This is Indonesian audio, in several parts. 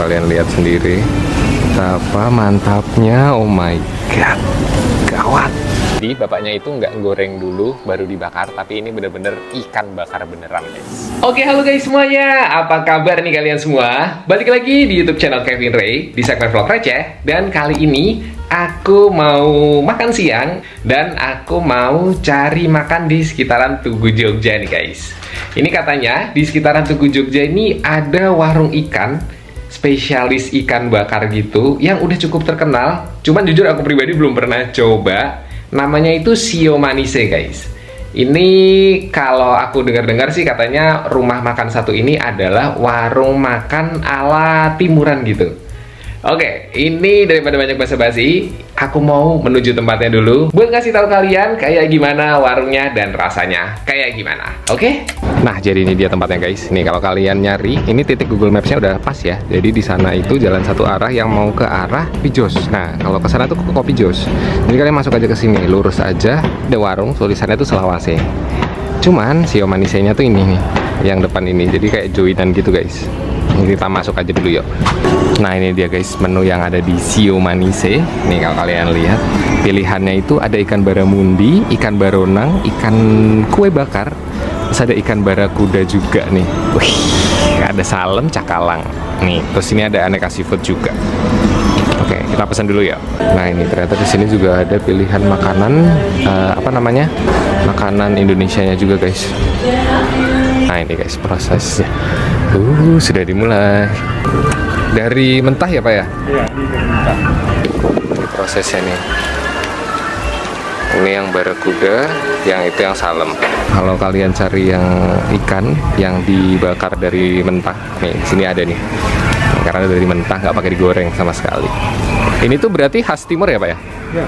kalian lihat sendiri betapa mantapnya. Oh my god, gawat. Jadi bapaknya itu nggak goreng dulu baru dibakar, tapi ini bener-bener ikan bakar beneran, guys. Oke, halo guys semuanya, apa kabar nih kalian semua? Balik lagi di YouTube channel Kevin Ray di segmen vlog receh. Dan kali ini aku mau makan siang dan aku mau cari makan di sekitaran Tugu Jogja nih guys. Ini katanya di sekitaran Tugu Jogja ini ada warung ikan spesialis ikan bakar gitu yang udah cukup terkenal. Cuman jujur aku pribadi belum pernah coba. Namanya itu Sio Manise guys. Ini kalau aku dengar-dengar sih katanya rumah makan satu ini adalah warung makan ala timuran gitu. Oke, ini daripada banyak basa-basi, aku mau menuju tempatnya dulu buat ngasih tahu kalian kayak gimana warungnya dan rasanya kayak gimana. Oke? Nah, jadi ini dia tempatnya guys. Nih kalau kalian nyari, ini titik Google Maps-nya udah pas ya. Jadi di sana itu jalan satu arah yang mau ke arah Pijos. Nah, kalau ke sana tuh ke Kopi Jos. Jadi kalian masuk aja ke sini, lurus aja, ada warung tulisannya tuh Selawase. Cuman Sio Manise-nya tuh ini nih, yang depan ini. Jadi kayak joinan gitu guys. Kita masuk aja dulu yuk. Nah ini dia guys menu yang ada di Sio Manise. Nih kalau kalian lihat pilihannya itu ada ikan baramundi, ikan baronang, ikan kue bakar, terus ada ikan barakuda juga nih. Wih, ada salem, cakalang. Nih terus ini ada aneka seafood juga. Oke, kita pesan dulu ya. Nah ini ternyata di sini juga ada pilihan makanan apa namanya, makanan Indonesianya juga guys. Nah ini guys prosesnya. Sudah dimulai. Dari mentah ya Pak ya? Iya, ini dari mentah. Ini prosesnya nih. Ini yang barakuda, yang itu yang salem. Kalau kalian cari yang ikan yang dibakar dari mentah, nih sini ada nih. Karena dari mentah nggak pakai digoreng sama sekali. Ini tuh berarti khas timur ya Pak ya? Ya.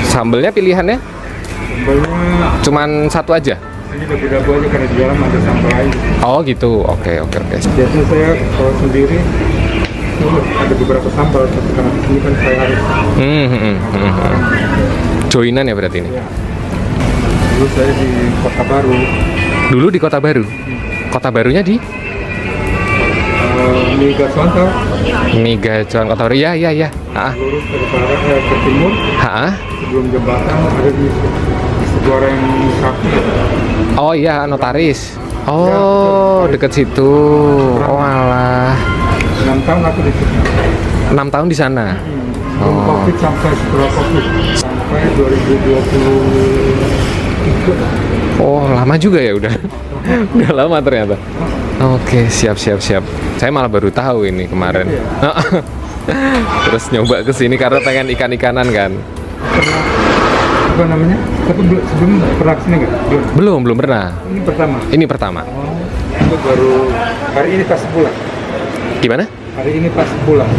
Sambelnya pilihannya? Sambalnya Cuman satu aja? ini dabu-dabu aja karena di dalam ada sambal lain. Oh gitu, oke. Biasanya saya kalau sendiri ada beberapa sambal, tapi karena di sini kan saya harus. Joinan ya berarti ini? Ya. Dulu saya di Kota Baru. Dulu di Kota Baru? Kota Barunya di? Miga Sontal. Miga Cuan Kota Baru, iya. Lurus ke barat, ke timur. Sebelum jembatan ada di goreng sapi. Oh iya, notaris. Oh, ya, deket situ. Oh alah. 6 tahun aku di situ. 6 tahun di sana. Belum COVID sampai setelah COVID sampai 2023. Oh, lama juga ya udah. Udah lama ternyata. Oke, siap. Saya malah baru tahu ini kemarin. Terus nyoba ke sini karena pengen ikan-ikanan kan. Apa namanya? Tapi sebelum pernah kesini nggak? Belum pernah. Ini pertama. Oh, itu baru hari ini pas pulang. Gimana? Hari ini pas pulang.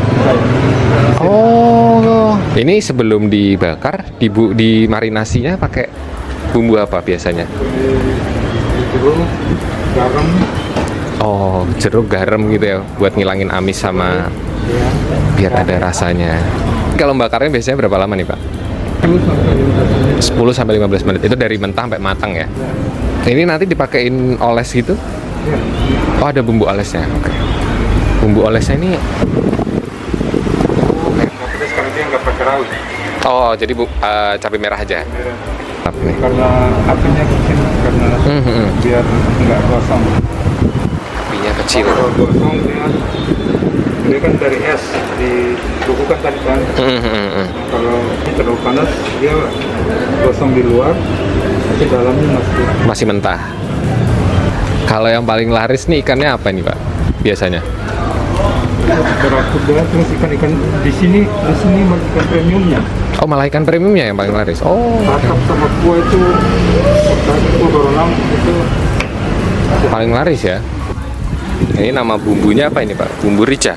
Oh, ini sebelum dibakar, dimarinasinya pakai bumbu apa biasanya? Jeruk, garam. Oh, jeruk, garam gitu ya, buat ngilangin amis sama biar ada rasanya. Kalau bakarnya biasanya berapa lama nih Pak? 10-15 menit. Itu dari mentah sampai matang ya? Ini nanti dipakein oles gitu? Oh ada bumbu olesnya, oke. Bumbu olesnya ini Kita sekarang dia nggak pakai rawit. oh jadi cabai merah aja? Nih. Karena apinya kecil, karena biar nggak gosong. Apinya kecil. Kalau gosong dia kan dari es dibekukan tadi kan. Kalau terlalu panas dia gosong di luar, tapi dalamnya masih mentah. Kalau yang paling laris nih ikannya apa nih Pak biasanya? berakuda, terus ikan-ikan di sini ikan premiumnya. Oh malah ikan premiumnya yang paling laris. Oh Kakap sama kuah itu, kuah baronang itu paling laris ya. Ini nama bumbunya apa ini Pak? Bumbu rica?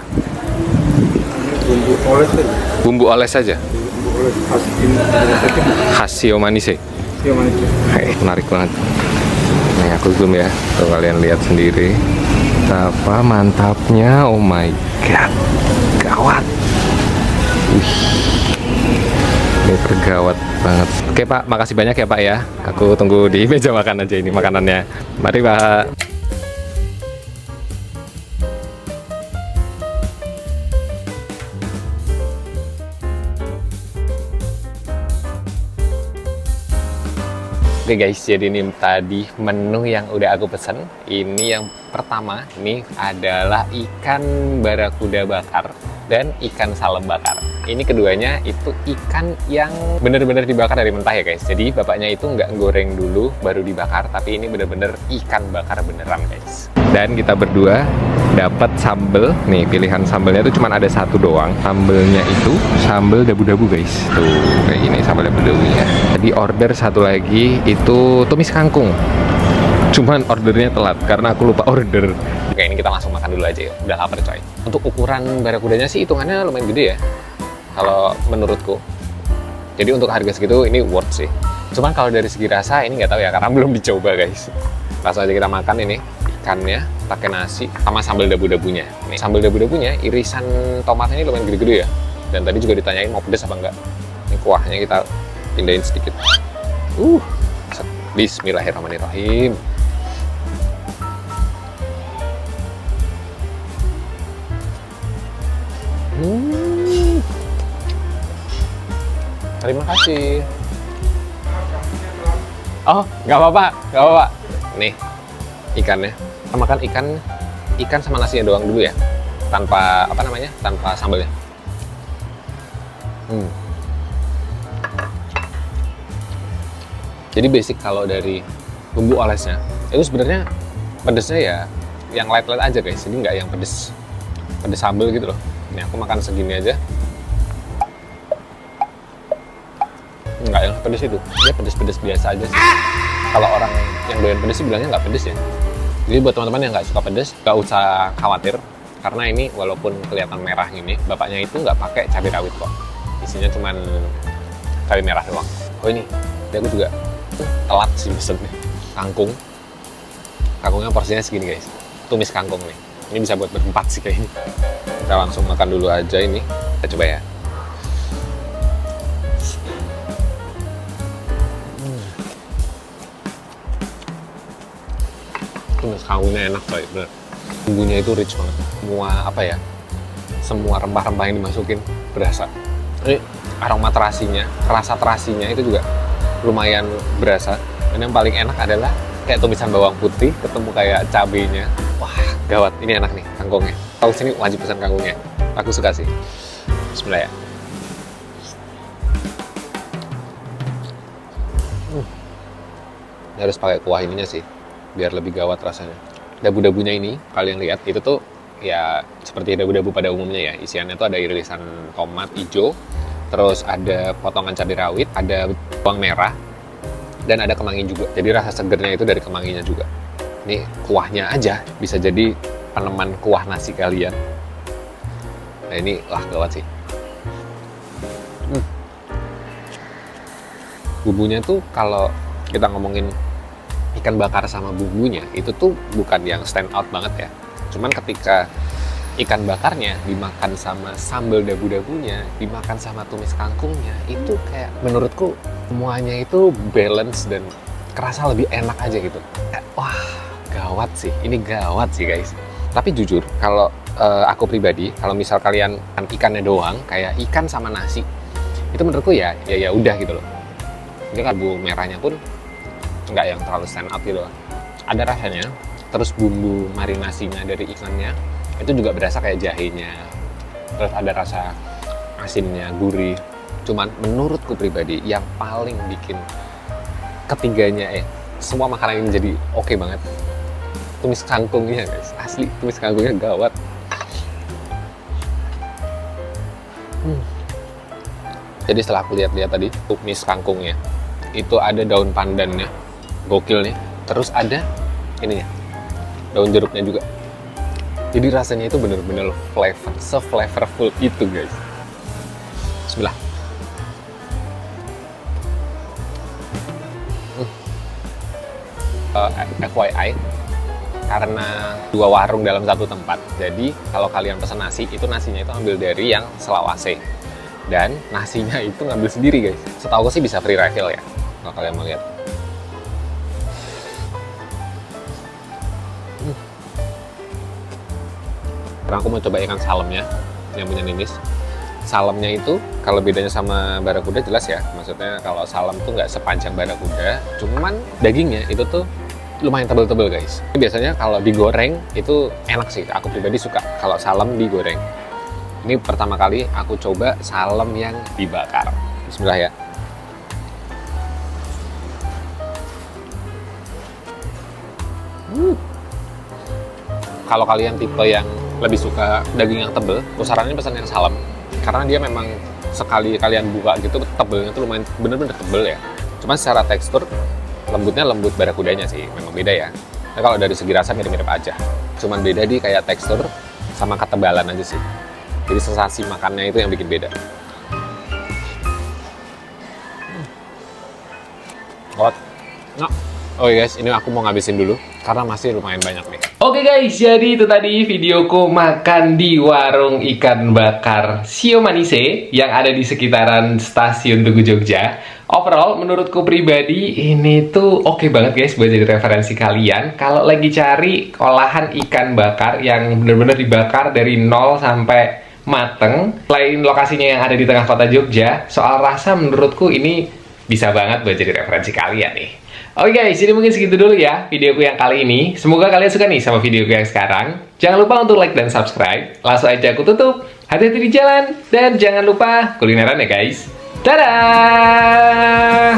bumbu oles aja. Bumbu oles saja? Bumbu oles khas Indonesia. Khas Sio Manise? Sio Manise. Menarik banget. Nih aku zoom ya, tuh kalian lihat sendiri betapa mantapnya. Oh my god, gawat. Ini tergawat banget. Oke Pak, makasih banyak ya Pak ya. Aku tunggu di meja makan aja ini makanannya. Mari Pak. Oke guys, jadi ini tadi menu yang udah aku pesen. Ini yang pertama, ini adalah ikan barakuda bakar dan ikan salem bakar. Ini keduanya itu ikan yang bener-bener dibakar dari mentah ya guys. Jadi bapaknya itu nggak goreng dulu baru dibakar, tapi ini bener-bener ikan bakar beneran guys. Dan kita berdua dapat sambel. Nih pilihan sambelnya itu cuma ada satu doang. Sambelnya itu sambel dabu-dabu guys. Tuh kayak gini sambel dabu-dabunya. Jadi order satu lagi itu tumis kangkung. Cuman ordernya telat karena aku lupa order. Oke, ini kita langsung makan dulu aja ya. Udah lapar coy. Untuk ukuran barakudanya sih hitungannya lumayan gede ya, kalau menurutku. Jadi untuk harga segitu ini worth sih. Cuman kalau dari segi rasa ini nggak tahu ya, karena belum dicoba guys. Langsung aja kita makan ini. Ikannya pakai nasi sama sambal dabu-dabunya. Nih, sambal dabu-dabunya irisan tomatnya ini lumayan gede-gede ya. Dan tadi juga ditanyain mau pedas apa enggak. Ini kuahnya kita pindahin sedikit. Bismillahirrahmanirrahim. Terima kasih. Oh, nggak apa-apa, nggak apa-apa. Nih, ikannya. Kita makan ikan sama nasinya doang dulu ya, tanpa apa namanya, tanpa sambalnya. Jadi basic kalau dari bumbu olesnya itu sebenarnya pedesnya ya yang light-light aja guys. Jadi nggak yang pedes sambal gitu loh. Ini aku makan segini aja. Nggak yang pedes itu, dia pedes-pedes biasa aja sih. Kalau orang yang doyan pedes sih bilangnya nggak pedes ya. Jadi buat teman-teman yang nggak suka pedes, nggak usah khawatir, karena ini walaupun kelihatan merah gini, bapaknya itu nggak pakai cabai rawit kok. Isinya cuman cabai merah doang. Oh ini, aku juga telat sih pesennya. Kangkungnya porsinya segini guys. Tumis kangkung nih. Ini bisa buat berempat sih kayaknya. Kita langsung makan dulu aja ini. Kita coba ya. Tumis kangkungnya enak coy, bener. Bumbunya itu rich banget. Semua apa ya? Semua rempah-rempah yang dimasukin berasa. Ini aroma terasinya, rasa terasinya itu juga lumayan berasa. Dan yang paling enak adalah kayak tumisan bawang putih ketemu kayak cabenya. Wah, gawat. Ini enak nih kangkungnya. Kalau sini wajib pesan kangkungnya. Aku suka sih. Bismillah ya. Ini harus pakai kuah ininya sih, biar lebih gawat rasanya. Dabu-dabunya ini, kalian lihat, itu tuh ya seperti dabu-dabu pada umumnya ya. Isiannya tuh ada irisan tomat hijau, terus ada potongan cabai rawit, ada bawang merah, dan ada kemangi juga. Jadi rasa segernya itu dari kemanginya juga. Ini kuahnya aja bisa jadi peneman kuah nasi kalian. Nah ini, wah gawat sih. Bumbunya tuh kalau kita ngomongin ikan bakar sama bumbunya, itu tuh bukan yang stand out banget ya. Cuman ketika ikan bakarnya dimakan sama sambal dabu-dabunya, dimakan sama tumis kangkungnya, itu kayak menurutku semuanya itu balance dan kerasa lebih enak aja gitu. Wah, gawat sih. Ini gawat sih guys. Tapi jujur, kalau aku pribadi, kalau misal kalian ikannya doang, kayak ikan sama nasi, itu menurutku ya udah gitu loh. Ini kan bumbu merahnya pun nggak yang terlalu stand out gitu loh. Ada rasanya, terus bumbu marinasinya dari ikannya itu juga berasa kayak jahenya, terus ada rasa asinnya, gurih. Cuman menurutku pribadi yang paling bikin ketiganya semua makanan ini jadi oke banget, tumis kangkungnya guys. Asli tumis kangkungnya gawat. Jadi setelah aku lihat-lihat tadi tumis kangkungnya itu ada daun pandannya, gokil nih. Terus ada ininya, daun jeruknya juga. Jadi rasanya itu bener-bener flavor, se-flavorful itu guys. Bismillah. FYI, karena 2 warung dalam satu tempat, jadi kalau kalian pesan nasi, itu nasinya itu ambil dari yang selawase. Dan nasinya itu ngambil sendiri guys. Setahu aku sih bisa free refill ya, kalau kalian mau lihat. Sekarang aku mau coba ikan salemnya yang punya Ninis. salamnya itu kalau bedanya sama barakuda jelas ya. Maksudnya kalau salam tuh nggak sepanjang barakuda, cuman dagingnya itu tuh lumayan tebel-tebel guys. Biasanya kalau digoreng itu enak sih, aku pribadi suka kalau salam digoreng. Ini pertama kali aku coba salam yang dibakar. Bismillah ya. Kalau kalian tipe yang lebih suka daging yang tebel, aku saranin pesan yang salam. Karena dia memang sekali kalian buka gitu, tebelnya tuh lumayan bener-bener tebel ya. Cuman secara tekstur, lembutnya lembut barakudanya sih, memang beda ya. Nah, kalau dari segi rasa mirip-mirip aja. Cuman beda di kayak tekstur sama ketebalan aja sih. Jadi sensasi makannya itu yang bikin beda. Nah. Oh guys, ini aku mau ngabisin dulu karena masih lumayan banyak nih. Oke guys, jadi itu tadi videoku makan di warung ikan bakar Sio Manise yang ada di sekitaran stasiun Tugu Jogja. Overall, menurutku pribadi ini tuh oke banget guys buat jadi referensi kalian kalau lagi cari olahan ikan bakar yang bener-bener dibakar dari nol sampai mateng. Selain lokasinya yang ada di tengah kota Jogja, soal rasa menurutku ini bisa banget buat jadi referensi kalian nih. Oke guys, jadi mungkin segitu dulu ya videoku yang kali ini. Semoga kalian suka nih sama videoku yang sekarang. Jangan lupa untuk like dan subscribe. Langsung aja aku tutup. Hati-hati di jalan. Dan jangan lupa kulineran ya guys. Dadah!